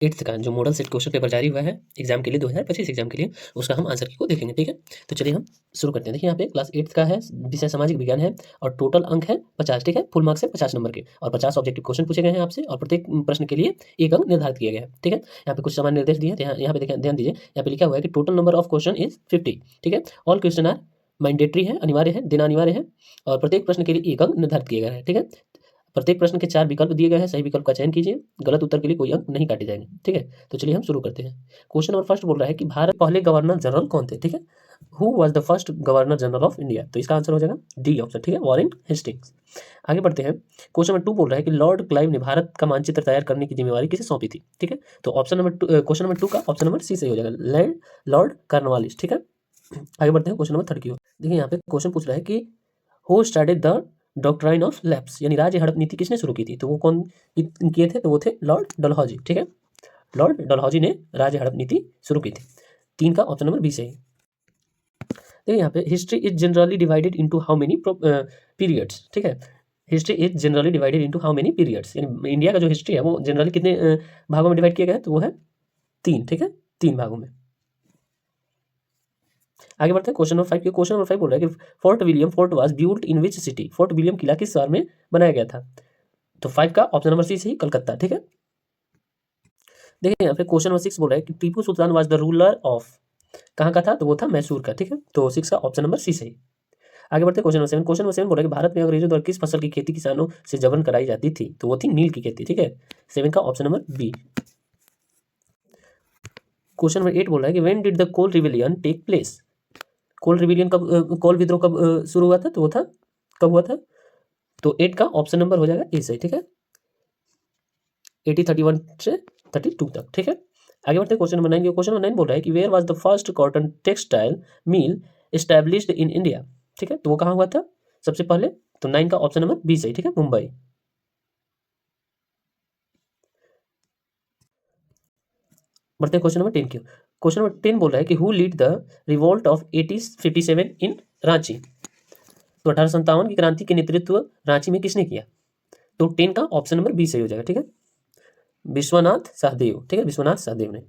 8th का जो model set question paper जारी हुआ है एग्जाम के लिए 2025 एग्जाम के लिए, उसका हम आंसर की को देखेंगे। ठीक है, तो चलिए हम शुरू करते हैं। देखिए यहाँ पे क्लास 8th का है, विषय सामाजिक विज्ञान है और टोटल अंक है 50। ठीक है, फुल मार्क्स है 50 नंबर के और 50 ऑब्जेक्टिव क्वेश्चन पूछे गए हैं आपसे और प्रत्येक प्रश्न के लिए 1 अंक निर्धारित किया गया है। ठीक है, यहाँ पे कुछ सामान्य निर्देश दिए हैं। यहाँ पे देखिए, ध्यान दीजिए, यहाँ पे लिखा हुआ है कि total number of question is 50। ठीक है, ऑल क्वेश्चन आर मैंडेटरी है, अनिवार्य है, देना अनिवार्य है और प्रत्येक प्रश्न के लिए 1 अंक निर्धारित किया गया है। ठीक है, प्रत्येक प्रश्न के 4 विकल्प दिए गए हैं, सही विकल्प का चयन कीजिए, गलत उत्तर के लिए कोई अंक नहीं काटे जाएंगे। ठीक है, तो चलिए हम शुरू करते हैं। क्वेश्चन नंबर फर्स्ट बोल रहा है कि भारत पहले गवर्नर जनरल कौन थे। ठीक है, who was the first governor general of India, तो इसका आंसर हो जाएगा डी ऑप्शन। ठीक है, वॉरेन हेस्टिंग्स। आगे बढ़ते हैं। क्वेश्चन नंबर 2 बोल रहा है कि लॉर्ड क्लाइव ने भारत का मानचित्र तैयार करने की जिम्मेवारी किसे सौंपी थी। ठीक है, तो ऑप्शन नंबर 2, क्वेश्चन नंबर 2 का ऑप्शन नंबर सी सही हो जाएगा, लैंड लॉर्ड कार्नवालिस। ठीक है, आगे बढ़ते हैं क्वेश्चन नंबर 3 की ओर। देखिए यहाँ पे क्वेश्चन पूछ रहा है कि who started the doctrine of lapse, यानी राज्य हड़प नीति किसने शुरू की थी, तो वो कौन किए थे, तो वो थे लॉर्ड डलहौजी। ठीक है, लॉर्ड डलहौजी ने राज्य हड़प नीति शुरू की थी। 3 का ऑप्शन नंबर बी सही। देखिए यहाँ पे history is generally divided into how many periods. ठीक है, history is generally divided into how many periods, यानी इंडिया का जो हिस्ट्री है वो जनरली कितने भागों में डिवाइड किया गया है, तो वो है 3। ठीक है, 3 भागों में। आगे बढ़ते हैं क्वेश्चन नंबर 5 के। क्वेश्चन नंबर 5 बोल रहा है कि Fort William fort was built in which city, Fort William किला किस शहर में बनाया गया था, तो 5 का ऑप्शन नंबर सी सही, कलकत्ता। ठीक है, देखिए यहाँ पे क्वेश्चन नंबर 6 बोल रहा है कि Tipu Sultan was the ruler of, कहाँ का था, तो वो था मैसूर का। ठीक है, तो 6 का ऑप्शन नंबर सी सही। आगे बढ़ते हैं क्वेश्चन नंबर 7। क्वेश्चन नंबर 7 बोल रहा है कि भारत में अंग्रेजों द्वारा किस फसल की खेती किसानों से जबरन कराई जाती थी, तो वो थी नील की खेती। ठीक है, 7 का option number B. Question number 8 बोल रहा है कि when did the Kol rebellion take place, Kol rebellion कब, कोल विद्रोह कब शुरू हुआ था, तो वो था, कब हुआ था, तो 8 का ऑप्शन नंबर हो जाएगा ए सही। ठीक है, 1831 से 32 तक। ठीक है, आगे बढ़ते हैं क्वेश्चन नंबर 9। क्वेश्चन नंबर 9 बोल रहा है कि where was the first cotton textile mill established in India. ठीक है, तो वो कहाँ हुआ था सबसे पहले, तो 9 का ऑप्शन नंबर बी सही। ठीक है, मुंबई। बढ़ते हैं क्वेश्चन नंबर 10 की। क्वेश्चन नंबर 10 बोल रहा है कि who lead the revolt of 1857 इन रांची, तो 1857 की क्रांति के नेतृत्व रांची में किसने किया, तो 10 का ऑप्शन नंबर बी सही हो जाएगा। ठीक है, विश्वनाथ सहदेव। ठीक है, विश्वनाथ सहदेव ने।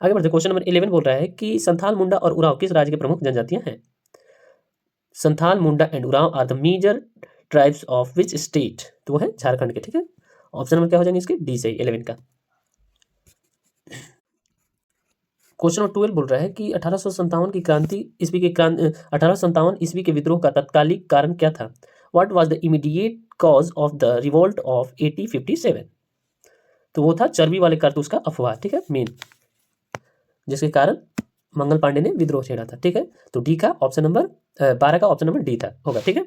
आगे बढ़ते क्वेश्चन नंबर 11 बोल रहा है कि संथाल, मुंडा और उरांव किस राज्य के प्रमुख जनजातियां हैं, Santhal, Munda and Oraon are the major tribes of which state, तो वो है झारखंड के। ठीक है, ऑप्शन नंबर क्या हो जाएंगे इसके, डी सही, 11 का। क्वेश्चन नंबर 12 बोल रहा है कि 1857 की क्रांति ईस्वी के 1857 ईस्वी के विद्रोह का तत्कालिक कारण क्या था, what was the immediate cause of the revolt of 1857, तो वो था चर्बी वाले कारतूस का अफवाह। ठीक है, मेन जिसके कारण मंगल पांडे ने विद्रोह छेड़ा था। ठीक है, तो डी का ऑप्शन नंबर 12 का ऑप्शन नंबर डी था होगा। ठीक है,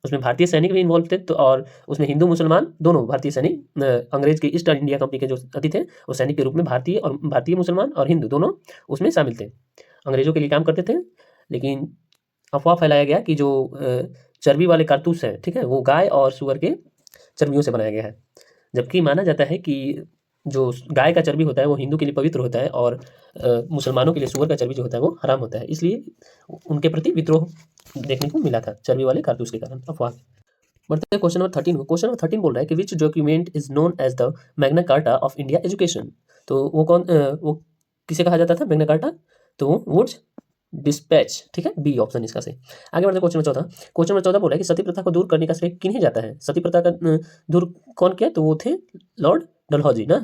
उसमें भारतीय सैनिक भी इन्वॉल्व थे, तो और उसमें हिंदू मुसलमान दोनों भारतीय सैनिक, अंग्रेज की ईस्ट इंडिया कंपनी के जो अति थे वो सैनिक के रूप में भारतीय मुसलमान और हिंदू दोनों उसमें शामिल थे, अंग्रेजों के लिए काम करते थे। लेकिन अफवाह फैलाया गया कि जो चर्बी वाले कारतूस हैं, ठीक है, वो गाय और सुअर के चर्बियों से बनाया गया है, जबकि माना जाता है कि जो गाय का चर्बी होता है वो हिंदू के लिए पवित्र होता है और मुसलमानों के लिए सुअर का चर्बी जो होता है वो हराम होता है, इसलिए उनके प्रति विद्रोह देखने को मिला था चर्बी वाले कारतूस के कारण, अफवाह। बढ़ते हैं क्वेश्चन नंबर 13 को। क्वेश्चन नंबर 13 बोल रहा है कि which document is known as the Magna Carta of India education, तो वो वो किसे कहा जाता था मैग्ना कार्टा, तो वो वुड्स डिस्पैच। ठीक है, बी ऑप्शन इसका सही। आगे बढ़ते क्वेश्चन नंबर 14। क्वेश्चन नंबर 14 बोल रहा है कि सती प्रथा को दूर करने का श्रेय किन्हें जाता है, सती प्रथा का दूर कौन किया, तो वो थे लॉर्ड डलहौजी ना।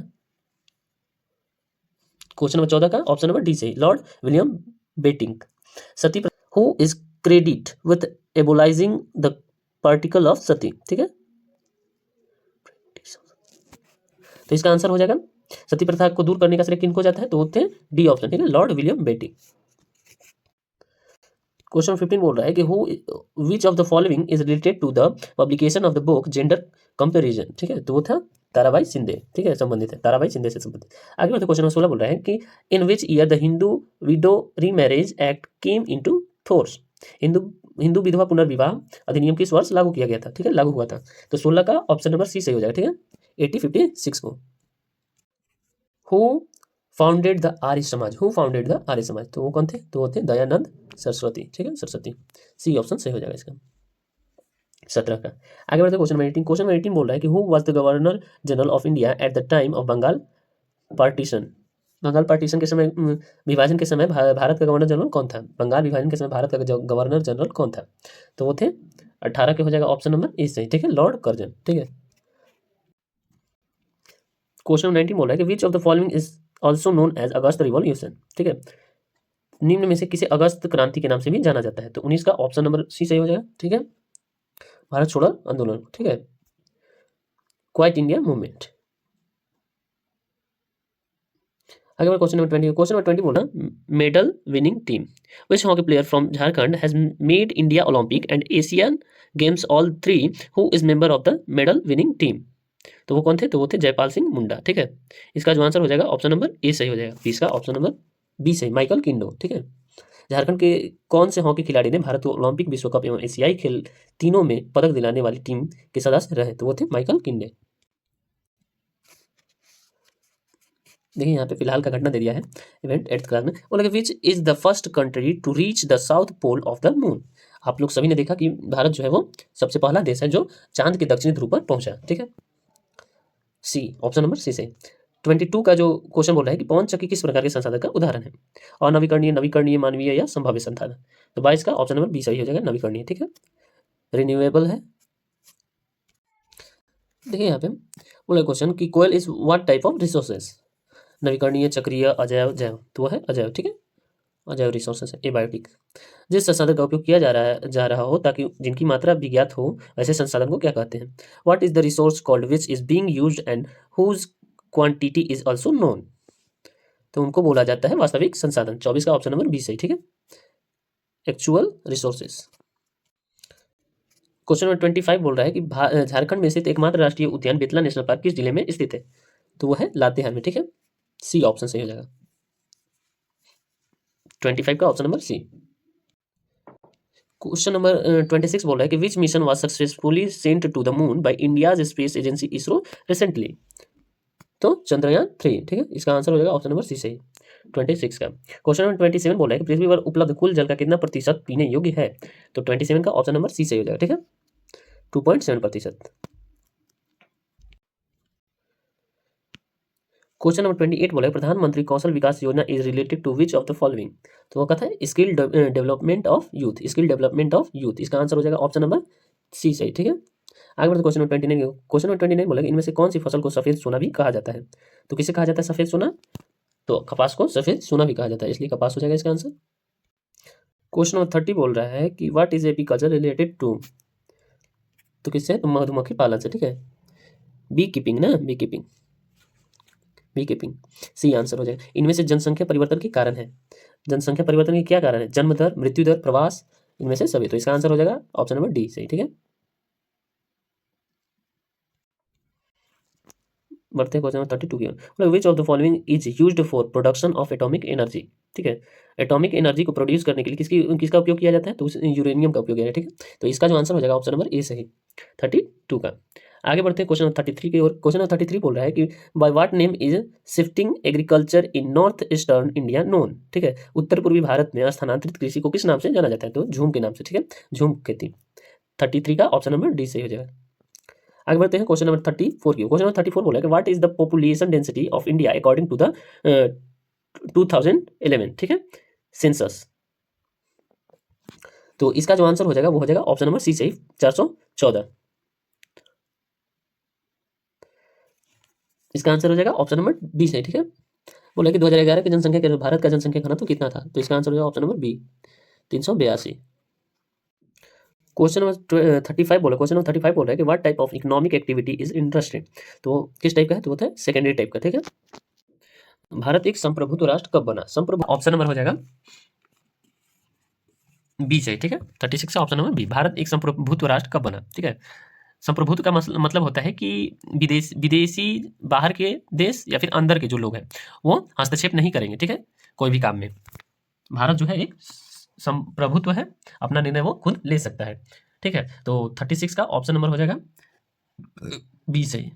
क्वेश्चन नंबर 14 का ऑप्शन नंबर डी सही, Lord William Bentinck. Sati who is credit with abolishing the particle of sati. ठीक है, तो इसका आंसर हो जाएगा सती प्रथा को दूर करने का श्रेय किनको जाता है, तो वो थे डी ऑप्शन। ठीक है, लॉर्ड विलियम बेटिंक। क्वेश्चन 15 बोल रहा है कि who which of the following is related to the publication of the book gender comparison. ठीक है, तो वो था ताराबाई शिंदे। ठीक है, संबंधित है, ताराबाई शिंदे से संबंधित। आगे बढ़ते क्वेश्चन नंबर 16 बोल रहा है कि in which year the Hindu widow remarriage act came into force, Hindu Hindu विधवा पुनर्विवाह अधिनियम किस वर्ष लागू किया गया था, ठीक है, लागू हुआ था, तो 16 का ऑप्शन नंबर सी सही हो जाएगा। ठीक है, 1856 को। Who founded the Arya Samaj, who founded the Arya Samaj, तो वो कौन थे, तो वो थे दयानंद सरस्वती। ठीक है, सरस्वती, सी ऑप्शन सही हो जाएगा इसका। 17 का। आगे बढ़ते क्वेश्चन नंबर 18। क्वेश्चन नंबर 18 बोल रहा है कि who was the governor general of India at the time of Bengal partition. Bengal partition के समय विभाजन के समय भारत का गवर्नर जनरल कौन था? बंगाल विभाजन के समय भारत का गवर्नर जनरल कौन था? तो वो थे 18 के हो जाएगा ऑप्शन नंबर ए सही, ठीक है, लॉर्ड कर्जन, ठीक है। क्वेश्चन 19 बोल रहा है कि which of the following is also known as August revolution, ठीक है, निम्न में से किसे अगस्त क्रांति के नाम से भी जाना जाता है? तो 19 का ऑप्शन नंबर सी सही हो जाएगा, ठीक है, भारत छोड़ो आंदोलन, ठीक है, क्वाइट इंडिया मूवमेंट। आगे बढ़ क्वेश्चन नंबर 20। क्वेश्चन नंबर 20 बोल रहा medal winning team which hockey player from Jharkhand has made India Olympic and Asian games all 3 who is member of the medal winning team. तो वो कौन थे? तो वो थे जयपाल सिंह मुंडा, ठीक है। इसका जो आंसर हो जाएगा ऑप्शन नंबर ए सही हो जाएगा, इसका ऑप्शन नंबर बी सही, माइकल किंडो, ठीक है। झारखंड के कौन से हॉकी खिलाड़ी ने भारत को ओलंपिक, विश्व कप एवं एशियाई खेल तीनों में पदक दिलाने वाली टीम के सदस्य रहे? तो वो थे माइकल किंडे। देखिए यहाँ पे फिलहाल का घटना दे दिया है इवेंट 8th क्लास में। बोला कि which is the first country to reach the south pole of the moon. आप लोग सभी ने देखा कि भारत जो है वो सबसे पहला देश है जो चांद के दक्षिणी ध्रुव पर पहुंचा, ठीक है, सी, ऑप्शन नंबर सी से। 22 का जो क्वेश्चन बोल रहा है कि पवन चक्की किस प्रकार के संसाधन का उदाहरण है? और नवीकरणीय, नवीकरणीय, मानवीय या संभाव्य संसाधन। तो 22 का ऑप्शन नंबर बी सही हो जाएगा, नवीकरणीय, ठीक है, रिन्यूएबल है। देखिए यहाँ पे बोला क्वेश्चन कि coal is what type of resources, नवीकरणीय, चक्रीय, अजैव, जैव। तो वो है अजैव, ठीक है, अजैव रिसोर्सेज है, एबायोटिक। जिस संसाधन का उपयोग किया जा रहा हो ताकि जिनकी मात्रा विज्ञात हो, ऐसे संसाधन को क्या कहते हैं? What is the resource called which is being used and whose quantity is also known. तो उनको बोला जाता है वास्तविक संसाधन। 24 का ऑप्शन नंबर बी सही, ठीक है, एक्चुअल रिसोर्सेज। क्वेश्चन नंबर 25 बोल रहा है कि झारखंड में स्थित एकमात्र राष्ट्रीय उद्यान बेतला नेशनल पार्क किस जिले में स्थित है? तो वो है लातेहार में, ठीक है, सी ऑप्शन सही हो जाएगा, 25 का option number C. Question number 26 बोल रहा है कि which mission was successfully sent to the moon by India's space agency ISRO recently. तो चंद्रयान 3, ठीक है, इसका आंसर हो जाएगा ऑप्शन नंबर सी सही, 26 का। क्वेश्चन नंबर 27 बोल रहा है कि पृथ्वी पर उपलब्ध कुल जल का कितना प्रतिशत पीने योग्य है? तो 27 का ऑप्शन नंबर सी सही हो जाएगा, ठीक है, 2.7%। क्वेश्चन नंबर 28 बोला है प्रधानमंत्री Kaushal Vikas Yojana is related to which of the following. तो वो कहता है skill development of youth, skill development of youth, इसका आंसर हो जाएगा ऑप्शन नंबर सी सही, ठीक है। आगे बढ़ते क्वेश्चन नंबर 29। क्वेश्चन नंबर 29 बोला इनमें से कौन सी फसल को सफेद सोना भी कहा जाता है? तो किसे कहा जाता है सफेद सोना? तो कपास को सफेद सोना भी कहा जाता है, इसलिए कपास हो जाएगा इसका आंसर। क्वेश्चन नंबर 30 बोल रहा है कि what is apiculture related to. तो किससे? तो मधुमक्खी पालन से, ठीक है, बी कीपिंग ना, bee keeping, bee keeping, C answer हो जाएगा। इनमें से जनसंख्या परिवर्तन के कारण है, जनसंख्या परिवर्तन के क्या कारण है? जन्म दर, मृत्यु दर, प्रवास, इनमें से सभी। तो इसका आंसर हो जाएगा ऑप्शन नंबर डी सही, ठीक है। बढ़ते हैं क्वेश्चन नंबर 32 की। विच of the following is used for production of atomic energy, ठीक है, एटॉमिक एनर्जी को प्रोड्यूस करने के लिए किसका उपयोग किया जाता है? तो यूरेनियम का उपयोग किया जाता है, ठीक है, तो इसका जो आंसर हो जाएगा ऑप्शन नंबर ए सही, 32 का। आगे बढ़ते हैं क्वेश्चन नंबर 33 की ओर। क्वेश्चन नंबर 33 बोल रहा है कि by what name is shifting agriculture in north eastern India known, ठीक है, उत्तर पूर्वी भारत में स्थानांतरित कृषि को किस नाम से जाना जाता है? तो झूम के नाम से, ठीक है, झूम खेती। 33 का ऑप्शन नंबर डी सही हो जाएगा। आगे बढ़ते हैं क्वेश्चन नंबर 34 की। क्वेश्चन नंबर 34 बोला कि what is the population density of India according to the 2011, ठीक है, सेंसस। तो इसका जो आंसर हो जाएगा वो हो जाएगा ऑप्शन नंबर सी सही, 414। इसका आंसर हो जाएगा ऑप्शन नंबर बी सही, ठीक है। बोला कि 2011 की जनसंख्या के भारत का जनसंख्या घनत्व तो कितना था? तो इसका आंसर हो जाएगा option number B, 382। Question number 35 बोला, क्वेश्चन नंबर 35 बोल रहा है कि what type of economic activity is interesting. तो किस टाइप का है? तो होता है सेकेंडरी टाइप का, ठीक है। भारत एक संप्रभुत्व राष्ट्र कब बना? संप्रभु ऑप्शन नंबर हो जाएगा बी सही, ठीक है, 36 का ऑप्शन नंबर बी, भारत एक संप्रभुत्व राष्ट्र कब बना, ठीक है। संप्रभुत्व का मतलब होता है कि विदेशी बाहर के देश या फिर अंदर के जो लोग हैं वो हस्तक्षेप नहीं करेंगे, ठीक है, कोई भी काम में। भारत जो है एक संप्रभुत्व है, अपना निर्णय वो खुद ले सकता है, ठीक है। तो 36 का ऑप्शन नंबर हो जाएगा बी सही,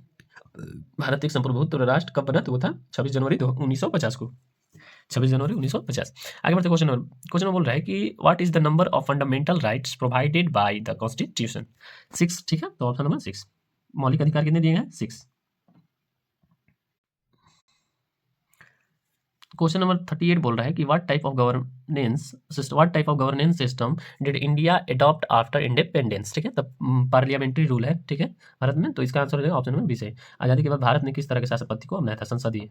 भारत एक संप्रभुत्व राष्ट्र कब बना? तो वो था 26 जनवरी 1950 को। 26 जनवरी 1950। आगे बढ़ते क्वेश्चन नंबर बोल रहा है कि what is the number of fundamental rights provided by the constitution? 6, ठीक है, तो ऑप्शन नंबर 6। मौलिक अधिकार कितने दिए हैं? 6। क्वेश्चन नंबर 38 बोल रहा है कि what type of governance system did India adopt after independence? ठीक है, तब पार्लियामेंट्री रूल है, ठीक है, भारत में, तो इसका आंसर हो जाएगा ऑप्शन नंबर बी से। आजादी के बाद भारत ने किस तरह के शासन पद्धति को अपनाया था? संसदीय।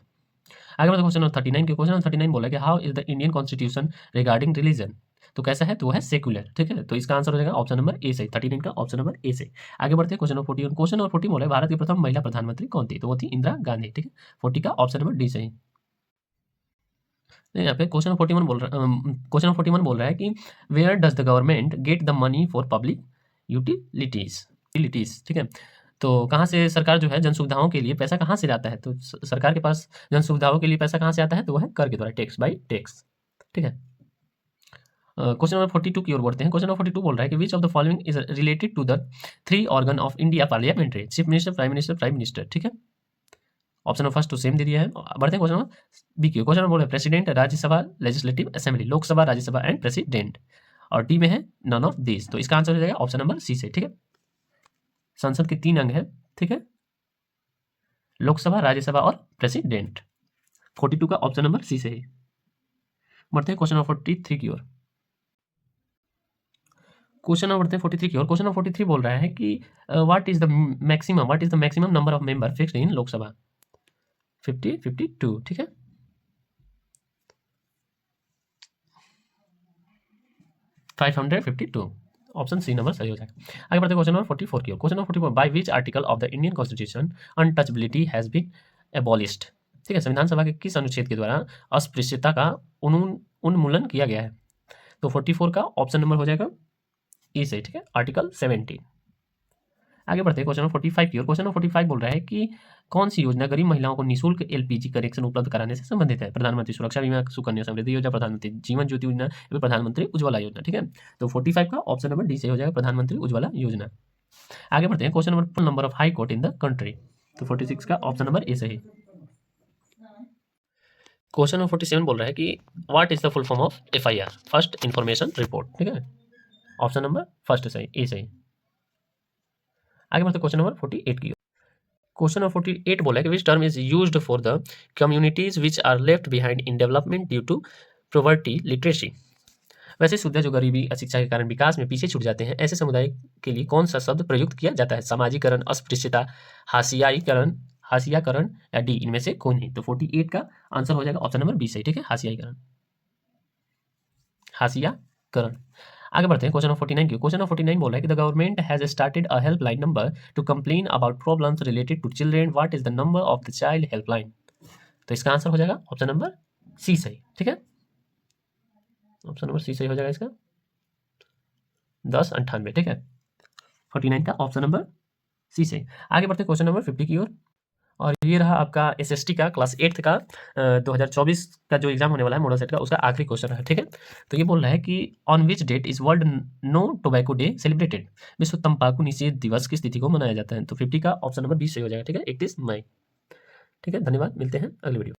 आगे बढ़ते क्वेश्चन नंबर 39 के। क्वेश्चन नंबर 39 बोला कि how is the Indian constitution regarding religion? तो कैसा है? तो वो है सेक्युलर, ठीक है, तो इसका आंसर हो जाएगा ऑप्शन नंबर ए से। 39 का ऑप्शन नंबर ए से। आगे बढ़ते हैं क्वेश्चन नंबर 40। क्वेश्चन नंबर 40 बोला है भारत की प्रथम महिला प्रधानमंत्री कौन थी? तो वो थी इंदिरा गांधी, ठीक है, 40 का ऑप्शन नंबर डी सही। यहाँ पे क्वेश्चन 41 बोल रहा है कि where does the government get the money for public utilities, ठीक है, तो कहाँ से सरकार जो है जन सुविधाओं के लिए पैसा कहाँ से जाता है? तो सरकार के पास जन सुविधाओं के लिए पैसा कहाँ से आता है? तो वो है कर के द्वारा, टैक्स बाई टैक्स, ठीक है। क्वेश्चन नंबर 42 की ओर बढ़ते हैं। क्वेश्चन नंबर 42 बोल रहा है कि which of the following is related to the 3 organ of India parliamentary? Chief minister, prime minister, ठीक है, ऑप्शन नंबर फर्स्ट तो सेम दे दिया है। बढ़ते हैं क्वेश्चन नंबर बी की। क्वेश्चन नंबर बोल रहा है president, Rajya Sabha, legislative assembly, Lok Sabha, Rajya Sabha and president, और डी में है नन ऑफ दिस, तो इसका आंसर हो जाएगा ऑप्शन नंबर सी से, ठीक है। संसद के 3 अंग है, ठीक है, लोकसभा, राज्यसभा और प्रेसिडेंट। 42 का ऑप्शन नंबर सी से ही। बढ़ते हैं क्वेश्चन नंबर 43 की ओर। क्वेश्चन नंबर बढ़ते हैं 43 की ओर। क्वेश्चन नंबर 43 बोल रहा है कि what is the maximum number of member fixed in Lok Sabha? 52, ठीक है, 552, ऑप्शन सी नंबर सही हो जाएगा। आगे बढ़ते क्वेश्चन नंबर 44 की ओर। Question number 44, by which article of the Indian constitution untouchability has been abolished? ठीक है, संविधान सभा के किस अनुच्छेद के द्वारा अस्पृश्यता का उन्मूलन किया गया है? तो 44 का ऑप्शन नंबर हो जाएगा ई सही, ठीक है, आर्टिकल 17। आगे बढ़ते हैं क्वेश्चन नंबर 45 की ओर। क्वेश्चन नंबर 45 बोल रहा है कि कौन सी योजना गरीब महिलाओं को निःशुल्क एलपीजी कनेक्शन उपलब्ध कराने से संबंधित है? प्रधानमंत्री सुरक्षा बीमा, सुकन्या समृद्धि योजना, प्रधानमंत्री जीवन ज्योति योजना, या प्रधानमंत्री उज्ज्वला योजना, ठीक है, तो 45 का ऑप्शन नंबर डी से हो जाएगा, प्रधानमंत्री उज्ज्वला योजना। आगे बढ़ते हैं question number of high court in the country, तो 46 का ऑप्शन नंबर ए सही। क्वेश्चन नंबर 47 बोल रहा है कि what is the full form of FIR? First information report, ठीक है, ऑप्शन नंबर फर्स्ट सही, ए सही। आगे बढ़ते क्वेश्चन नंबर 48 की। क्वेश्चन नंबर 48 बोला है कि which term is used for the communities which are left behind in development due to poverty literacy? वैसे शुद्ध जो गरीबी, अशिक्षा के कारण विकास में पीछे छूट जाते हैं, ऐसे समुदाय के लिए कौन सा शब्द प्रयुक्त किया जाता है? सामाजिकरण, अस्पृश्यता, हाशियाकरण या डी, इनमें से कौन नहीं? तो 48 का आंसर हो जाएगा ऑप्शन नंबर बी सही, ठीक है, हाशियाकरण। आगे बढ़ते हैं क्वेश्चन नंबर 49 की। क्वेश्चन नंबर 49 बोल रहा है कि the government has started a helpline number to complain about problems related to children, what is the number of the child helpline? तो इसका आंसर हो जाएगा ऑप्शन नंबर सी सही, ठीक है, ऑप्शन नंबर सी सही हो जाएगा इसका 1098, ठीक है, 49 का ऑप्शन नंबर सी सही। आगे बढ़ते क्वेश्चन नंबर 50 की ओर, और ये रहा आपका एसएसटी का क्लास 8 का 2024 का जो एग्जाम होने वाला है मॉडल सेट का, उसका आखिरी क्वेश्चन है, ठीक है। तो ये बोल रहा है कि on which date is world no tobacco day celebrated? विश्व तंबाकू निषेध दिवस किस तिथि को मनाया जाता है? तो 50 का ऑप्शन नंबर 20 सही हो जाएगा, ठीक है, 31 मई। ठीक है, धन्यवाद, मिलते हैं अगली वीडियो।